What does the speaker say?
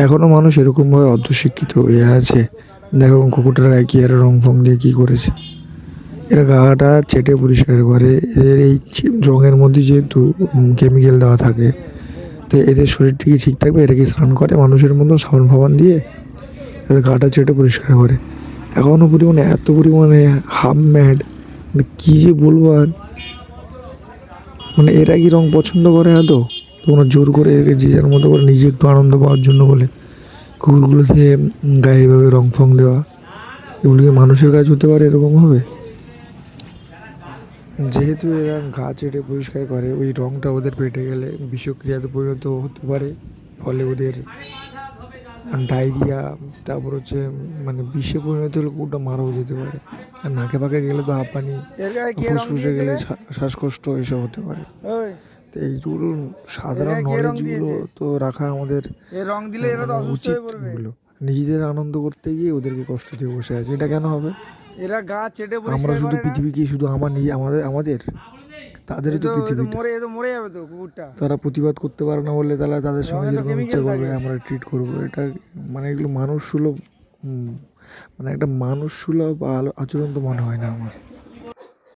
এখনো মানুষ এরকমভাবে অর্ধশিক্ষিত হয়ে আছে। দেখো কুকুরটার গায়ে কি আর রং ফং দিয়ে কী করেছে। এরা গাটা চেটে পরিষ্কার করে। এদের এই রঙের মধ্যে যেহেতু কেমিক্যাল দেওয়া থাকে, তো এদের শরীরটা কি ঠিক থাকবে? এরা কি স্নান করে মানুষের মতো সাবান ফাবান দিয়ে? এদের গাটা চেটে পরিষ্কার করে। এখনও পরিমাণে এত পরিমাণে হাফ ম্যাড, মানে কী যে বলবো আর। মানে এরা কি রং পছন্দ করে আদৌ? তোমরা জোর করে একে যে যার মতো করে নিজে একটু আনন্দ পাওয়ার জন্য বলে কুকুরগুলোতে গায়ে এভাবে রং ফং দেওয়া, এগুলো কি মানুষের কাজ হতে পারে এরকম হবে? যেহেতু এরা গা চেটে পরিষ্কার করে, ওই রংটা ওদের পেটে গেলে বিষক্রিয়াতে পরিণত হতে পারে। ফলে ওদের ডায়রিয়া, তারপর হচ্ছে মানে বিষে পরিণত হলে কুকুরটা মারাও যেতে পারে। আর নাকে পাকে গেলে তো হাঁপানি, ফুসফুসে গেলে শ্বাসকষ্ট এসব হতে পারে। তো এইগুলো সাধারণ নলেজগুলো তো রাখা আমাদের উচিত। এগুলো নিজেদের আনন্দ করতে গিয়ে ওদেরকে কষ্ট দিয়ে বসে আছে, এটা কেন হবে? এরা গা চেটে আমরা শুধু পৃথিবী কি শুধু আমাদের তাদেরও তো পৃথিবী, মরে যাবে তো কুকুরটা। তারা প্রতিবাদ করতে পারে না বললে তাহলে তাদের সঙ্গে যেরকম ইচ্ছে করবে আমরা ট্রিট করবো। এটা মানে এগুলো মানুষ সুলভ, মানে একটা মানুষ সুলভ আচরণ তো মনে হয় না আমার।